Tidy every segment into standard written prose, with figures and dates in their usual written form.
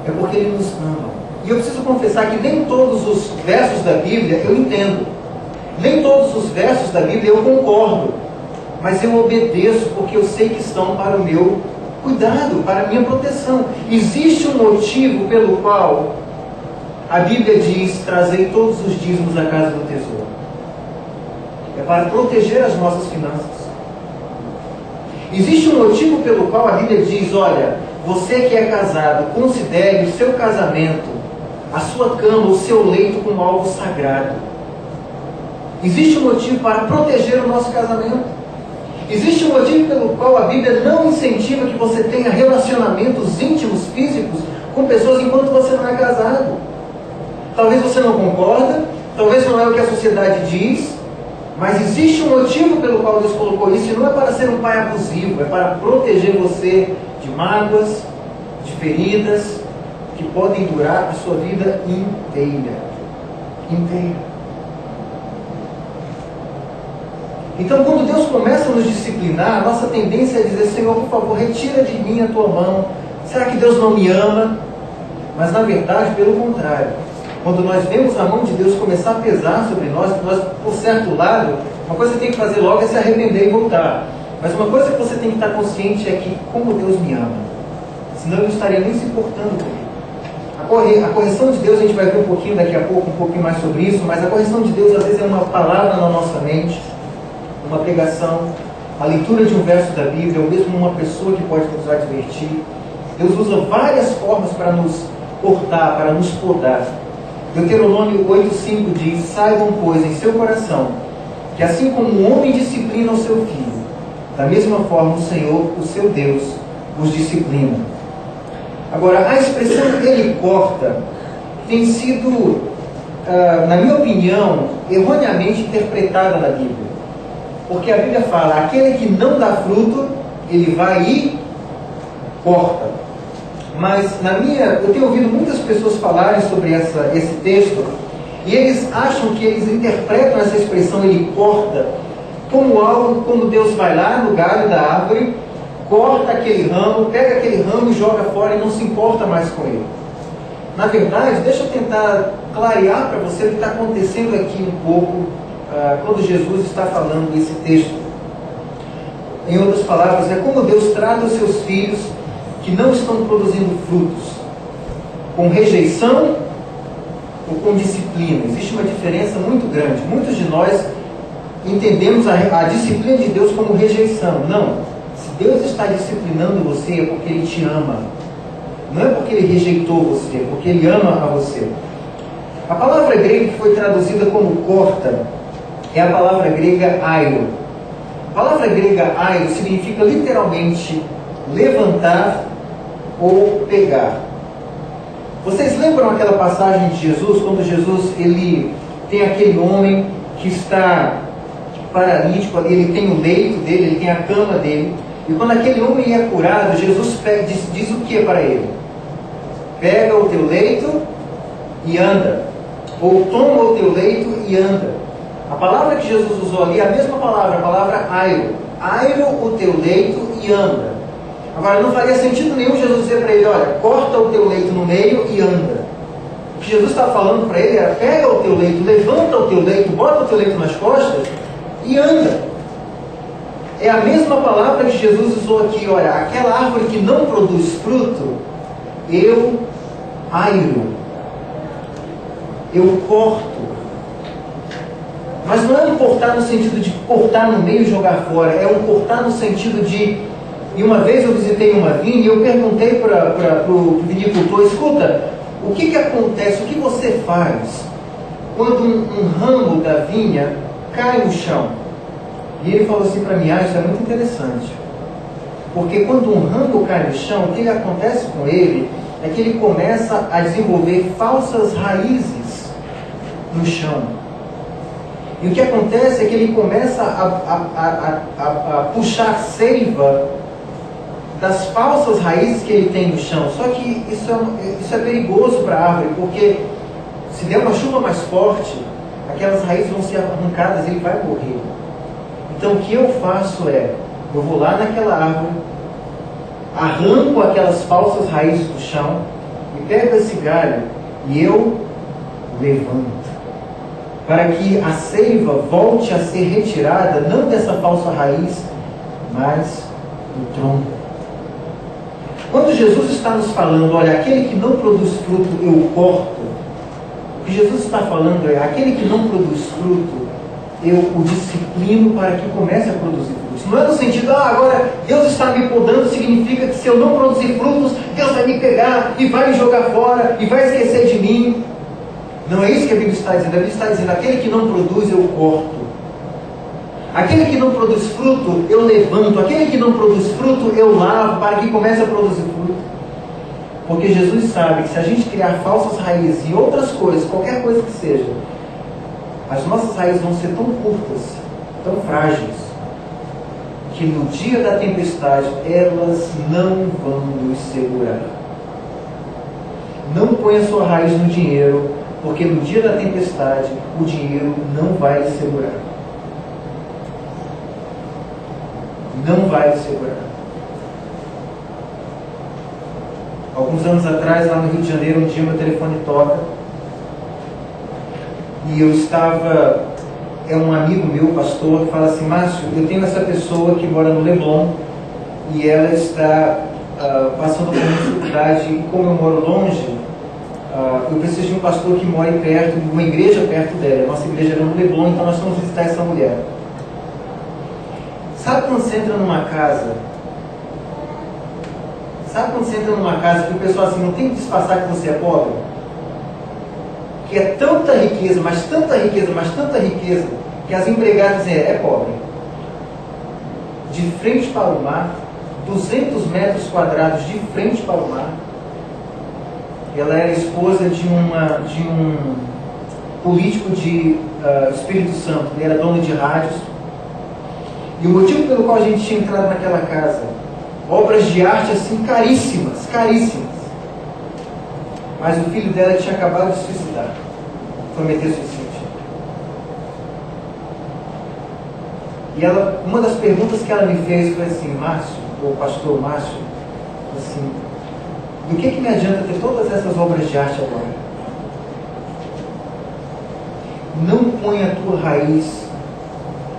é porque Ele nos ama. E eu preciso confessar que nem todos os versos da Bíblia eu entendo. Nem todos os versos da Bíblia eu concordo. Mas eu obedeço porque eu sei que estão para o meu cuidado, para a minha proteção. Existe um motivo pelo qual a Bíblia diz: trazei todos os dízimos à casa do tesouro. É para proteger as nossas finanças. Existe um motivo pelo qual a Bíblia diz: olha, você que é casado, considere o seu casamento, a sua cama, o seu leito como algo sagrado. Existe um motivo para proteger o nosso casamento. Existe um motivo pelo qual a Bíblia não incentiva que você tenha relacionamentos íntimos, físicos, com pessoas enquanto você não é casado. Talvez você não concorda, talvez não é o que a sociedade diz, mas existe um motivo pelo qual Deus colocou isso, e não é para ser um pai abusivo, é para proteger você de mágoas, de feridas, que podem durar a sua vida inteira. Inteira. Então, quando Deus começa a nos disciplinar, a nossa tendência é dizer: Senhor, por favor, retira de mim a tua mão. Será que Deus não me ama? Mas, na verdade, pelo contrário. Quando nós vemos a mão de Deus começar a pesar sobre nós, por certo lado, uma coisa que tem que fazer logo é se arrepender e voltar. Mas uma coisa que você tem que estar consciente é que, como Deus me ama, senão eu não estaria nem se importando comigo. A correção de Deus, a gente vai ver um pouquinho daqui a pouco, um pouquinho mais sobre isso, mas a correção de Deus às vezes é uma palavra na nossa mente, uma pregação, a leitura de um verso da Bíblia, ou mesmo uma pessoa que pode nos advertir. Deus usa várias formas para nos cortar, para nos podar. Deuteronômio 8,5 diz: saibam, pois, em seu coração, que assim como o homem disciplina o seu filho, da mesma forma o Senhor, o seu Deus, os disciplina. Agora, a expressão "ele corta" tem sido, na minha opinião, erroneamente interpretada na Bíblia. Porque a Bíblia fala: aquele que não dá fruto, ele vai e corta. Mas eu tenho ouvido muitas pessoas falarem sobre esse texto, e eles acham que eles interpretam essa expressão "ele corta" como algo quando Deus vai lá no galho da árvore, corta aquele ramo, pega aquele ramo e joga fora e não se importa mais com ele. Na verdade, deixa eu tentar clarear para você o que está acontecendo aqui um pouco quando Jesus está falando desse texto. Em outras palavras, é como Deus trata os seus filhos que não estão produzindo frutos, com rejeição ou com disciplina. Existe uma diferença muito grande. Muitos de nós entendemos a disciplina de Deus como rejeição. Não. Se Deus está disciplinando você, é porque Ele te ama. Não é porque Ele rejeitou você, é porque Ele ama a você. A palavra grega que foi traduzida como corta é a palavra grega airo. A palavra grega airo significa literalmente levantar ou pegar. Vocês lembram aquela passagem de Jesus, quando Jesus ele tem aquele homem que está paralítico ali, ele tem o leito dele, ele tem a cama dele, e quando aquele homem é curado, Jesus diz o que para ele? Pega o teu leito e anda. Ou toma o teu leito e anda. A palavra que Jesus usou ali é a mesma palavra, a palavra airo. Airo o teu leito e anda. Agora, não faria sentido nenhum Jesus dizer para ele: olha, corta o teu leito no meio e anda. O que Jesus estava falando para ele era: pega o teu leito, levanta o teu leito, bota o teu leito nas costas e anda. É a mesma palavra que Jesus usou aqui. Olha, aquela árvore que não produz fruto, eu airo, eu corto. Mas não é um cortar no sentido de cortar no meio e jogar fora, é um cortar no sentido de... E uma vez eu visitei uma vinha e eu perguntei para o vinicultor: escuta, o que acontece, o que você faz quando um ramo da vinha cai no chão? E ele falou assim para mim: isso é muito interessante, porque quando um ramo cai no chão, o que acontece com ele é que ele começa a desenvolver falsas raízes no chão. E o que acontece é que ele começa a puxar seiva das falsas raízes que ele tem no chão. Só que isso é perigoso para a árvore, porque se der uma chuva mais forte, aquelas raízes vão ser arrancadas e ele vai morrer. Então o que eu faço é, eu vou lá naquela árvore, arranco aquelas falsas raízes do chão e pego esse galho e eu levanto, para que a seiva volte a ser retirada, não dessa falsa raiz, mas do tronco. Quando Jesus está nos falando, olha, aquele que não produz fruto, eu corto, o que Jesus está falando é, aquele que não produz fruto, eu o disciplino para que comece a produzir frutos. Não é no sentido, agora Deus está me podando, significa que se eu não produzir frutos, Deus vai me pegar e vai me jogar fora e vai esquecer de mim. Não é isso que a Bíblia está dizendo. A Bíblia está dizendo, aquele que não produz, eu corto. Aquele que não produz fruto, eu levanto. Aquele que não produz fruto, eu lavo para que comece a produzir fruto. Porque Jesus sabe que se a gente criar falsas raízes e outras coisas, qualquer coisa que seja, as nossas raízes vão ser tão curtas, tão frágeis, que no dia da tempestade elas não vão nos segurar. Não ponha sua raiz no dinheiro, porque no dia da tempestade o dinheiro não vai lhe segurar. Não vai lhe segurar. Alguns anos atrás, lá no Rio de Janeiro, um dia meu telefone toca e eu estava, um amigo meu, pastor, que fala assim, Márcio, eu tenho essa pessoa que mora no Leblon e ela está passando por uma dificuldade, e como eu moro longe, eu preciso de um pastor que more perto, de uma igreja perto dela. A nossa igreja era no Leblon, então nós fomos visitar essa mulher. Sabe quando você entra numa casa? Sabe quando você entra numa casa que o pessoal assim, não tem que disfarçar que você é pobre? Que é tanta riqueza, mas tanta riqueza, mas tanta riqueza, que as empregadas dizem, é pobre. De frente para o mar, 200 metros quadrados de frente para o mar. Ela era esposa de um político de Espírito Santo. Ele era dono de rádios. E o motivo pelo qual a gente tinha entrado naquela casa, obras de arte assim caríssimas, caríssimas. Mas o filho dela tinha acabado de suicidar. Cometeu suicídio. E ela, uma das perguntas que ela me fez foi assim, Márcio, ou pastor Márcio, assim, do que me adianta ter todas essas obras de arte agora? Não ponha a tua raiz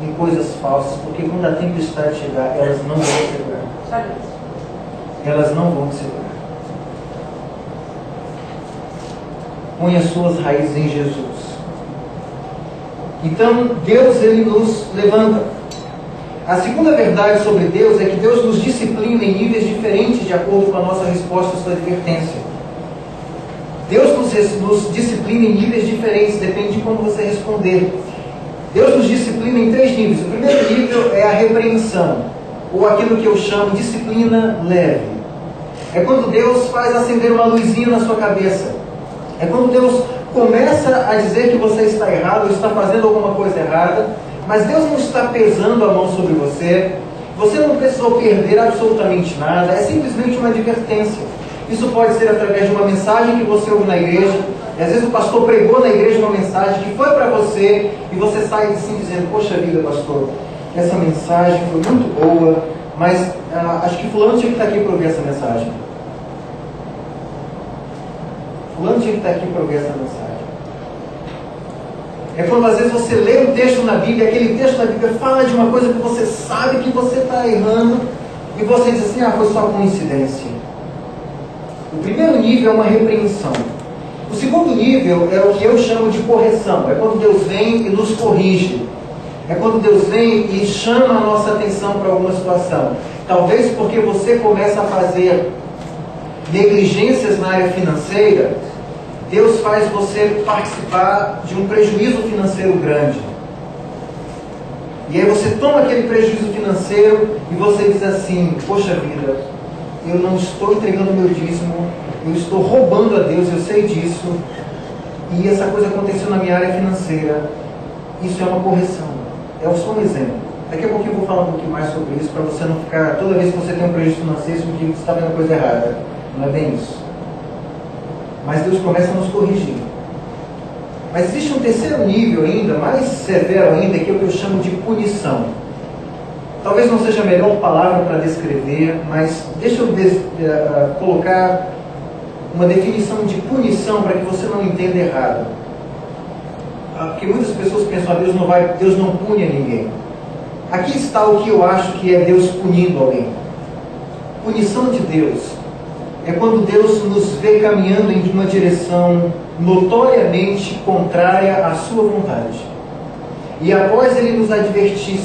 em coisas falsas, porque quando a tempestade chegar, elas não vão te segurar. Elas não vão te segurar. Ponha as suas raízes em Jesus. Então, Deus, Ele nos levanta. A segunda verdade sobre Deus é que Deus nos disciplina em níveis diferentes de acordo com a nossa resposta à sua advertência. Deus nos disciplina em níveis diferentes, depende de como você responder. Deus nos disciplina em 3 níveis. O primeiro nível é a repreensão, ou aquilo que eu chamo de disciplina leve. É quando Deus faz acender uma luzinha na sua cabeça. É quando Deus começa a dizer que você está errado, ou está fazendo alguma coisa errada, mas Deus não está pesando a mão sobre você. Você não precisou perder absolutamente nada, é simplesmente uma advertência. Isso pode ser através de uma mensagem que você ouve na igreja, e às vezes o pastor pregou na igreja uma mensagem que foi para você, e você sai assim dizendo, poxa vida, pastor, essa mensagem foi muito boa, mas acho que fulano tinha que estar aqui para ouvir essa mensagem. Fulano tinha que estar aqui para ouvir essa mensagem. É quando às vezes você lê um texto na Bíblia, aquele texto na Bíblia fala de uma coisa que você sabe que você está errando, e você diz assim, foi só coincidência. O primeiro nível é uma repreensão. O segundo nível é o que eu chamo de correção. É quando Deus vem e nos corrige. É quando Deus vem e chama a nossa atenção para alguma situação. Talvez porque você começa a fazer negligências na área financeira, Deus faz você participar de um prejuízo financeiro grande. E aí você toma aquele prejuízo financeiro e você diz assim, poxa vida, eu não estou entregando meu dízimo, eu estou roubando a Deus, eu sei disso, e essa coisa aconteceu na minha área financeira. Isso é uma correção. É só um exemplo. Daqui a pouquinho eu vou falar um pouquinho mais sobre isso, para você não ficar, toda vez que você tem um prejuízo financeiro, você está vendo a coisa errada. Não é bem isso. Mas Deus começa a nos corrigir. Mas existe um terceiro nível ainda, mais severo ainda, que é o que eu chamo de punição. Talvez não seja a melhor palavra para descrever, mas deixa eu colocar uma definição de punição para que você não entenda errado. Porque muitas pessoas pensam, Deus não pune a ninguém. Aqui está o que eu acho que é Deus punindo alguém. Punição de Deus é quando Deus nos vê caminhando em uma direção notoriamente contrária à sua vontade. E após Ele nos advertir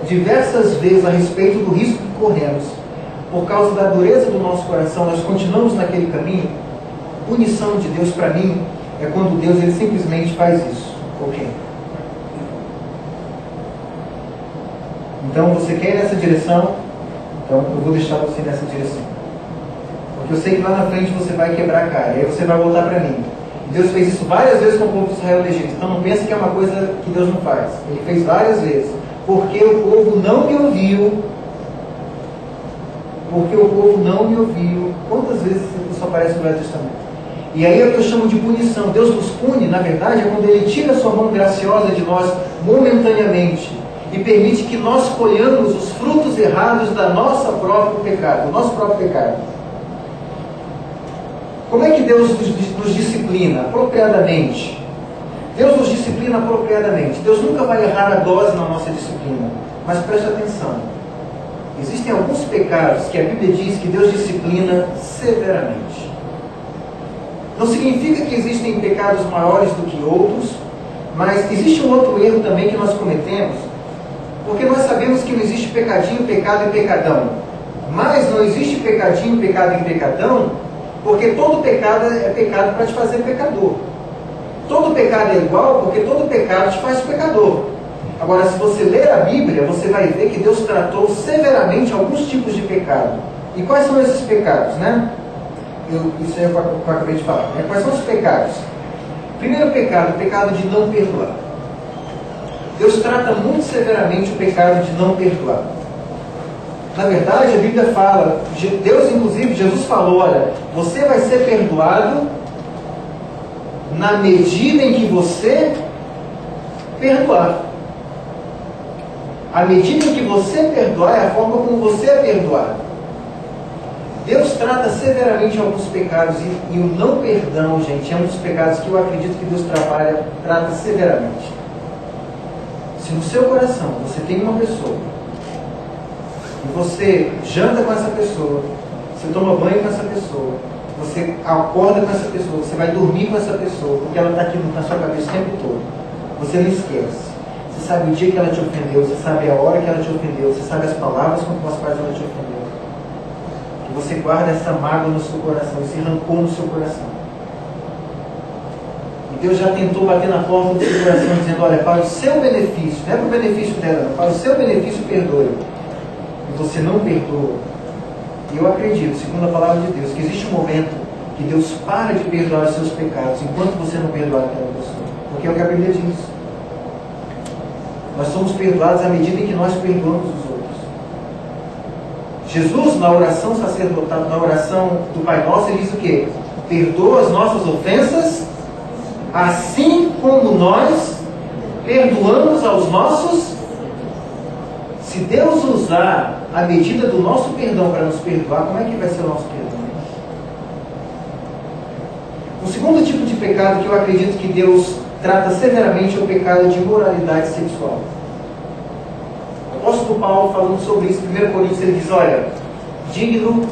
diversas vezes a respeito do risco que corremos, por causa da dureza do nosso coração, nós continuamos naquele caminho. Punição de Deus para mim é quando Deus ele simplesmente faz isso. Ok? Então você quer ir nessa direção? Então eu vou deixar você nessa direção. Porque eu sei que lá na frente você vai quebrar a cara. E aí você vai voltar para mim. E Deus fez isso várias vezes com o povo de Israel do Egito. Então não pense que é uma coisa que Deus não faz. Ele fez várias vezes. Porque o povo não me ouviu. Porque o povo não me ouviu. Quantas vezes isso aparece no Velho Testamento? E aí é o que eu chamo de punição. Deus nos pune, na verdade, é quando Ele tira a sua mão graciosa de nós momentaneamente e permite que nós colhamos os frutos errados da nossa próprio pecado, do nosso próprio pecado. Como é que Deus nos disciplina? Apropriadamente. Deus nos disciplina apropriadamente. Deus nunca vai errar a dose na nossa disciplina. Mas preste atenção. Existem alguns pecados que a Bíblia diz que Deus disciplina severamente. Não significa que existem pecados maiores do que outros, mas existe um outro erro também que nós cometemos, porque nós sabemos que não existe pecadinho, pecado e pecadão. Mas não existe pecadinho, pecado e pecadão, porque todo pecado é pecado para te fazer pecador. Todo pecado é igual, porque todo pecado te faz pecador. Agora, se você ler a Bíblia, você vai ver que Deus tratou severamente alguns tipos de pecado. E quais são esses pecados, né? Isso é o que eu acabei de falar. Né? Quais são os pecados? Primeiro pecado, o pecado de não perdoar. Deus trata muito severamente o pecado de não perdoar. Na verdade, a Bíblia fala, Deus inclusive, Jesus falou, olha, você vai ser perdoado na medida em que você perdoar. A medida em que você perdoar é a forma como você é perdoado. Deus trata severamente alguns pecados e o não perdão, gente, é um dos pecados que eu acredito que Deus trata severamente. Se no seu coração você tem uma pessoa e você janta com essa pessoa, você toma banho com essa pessoa, você acorda com essa pessoa, você vai dormir com essa pessoa, porque ela está aqui na sua cabeça o tempo todo, você não esquece. Você sabe o dia que ela te ofendeu, você sabe a hora que ela te ofendeu, você sabe as palavras com as quais ela te ofendeu. E você guarda essa mágoa no seu coração, esse rancor no seu coração. E Deus já tentou bater na porta do seu coração dizendo, olha, para o seu benefício, não é para o benefício dela, não, para o seu benefício perdoe. E você não perdoa. E eu acredito, segundo a palavra de Deus, que existe um momento que Deus para de perdoar os seus pecados enquanto você não perdoar aquela pessoa. Porque é o que a Bíblia diz. Nós somos perdoados à medida em que nós perdoamos os outros. Jesus, na oração sacerdotal, na oração do Pai Nosso, ele diz o quê? Perdoa as nossas ofensas, assim como nós perdoamos aos nossos. Se Deus usar a medida do nosso perdão para nos perdoar, como é que vai ser o nosso perdão? O segundo tipo de pecado que eu acredito que Deus trata severamente é o pecado de imoralidade sexual. O apóstolo Paulo, falando sobre isso, em 1 Coríntios, ele diz, olha, digno,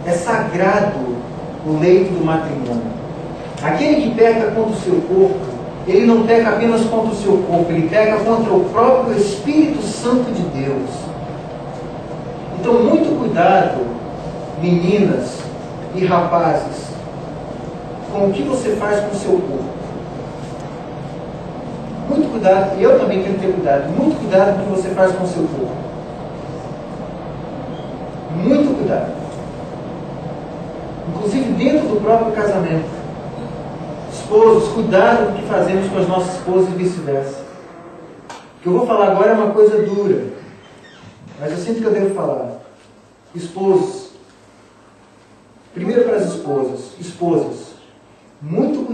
é sagrado o leito do matrimônio. Aquele que peca contra o seu corpo, ele não peca apenas contra o seu corpo, ele peca contra o próprio Espírito Santo de Deus. Então, muito cuidado, meninas e rapazes, com o que você faz com o seu corpo. Muito cuidado, e eu também tenho que ter cuidado, muito cuidado com o que você faz com o seu corpo. Muito cuidado. Inclusive dentro do próprio casamento. Esposos, cuidado com o que fazemos com as nossas esposas e vice-versa. O que eu vou falar agora é uma coisa dura, mas eu sinto que eu devo falar. Esposos, primeiro para as esposas, muito cuidado.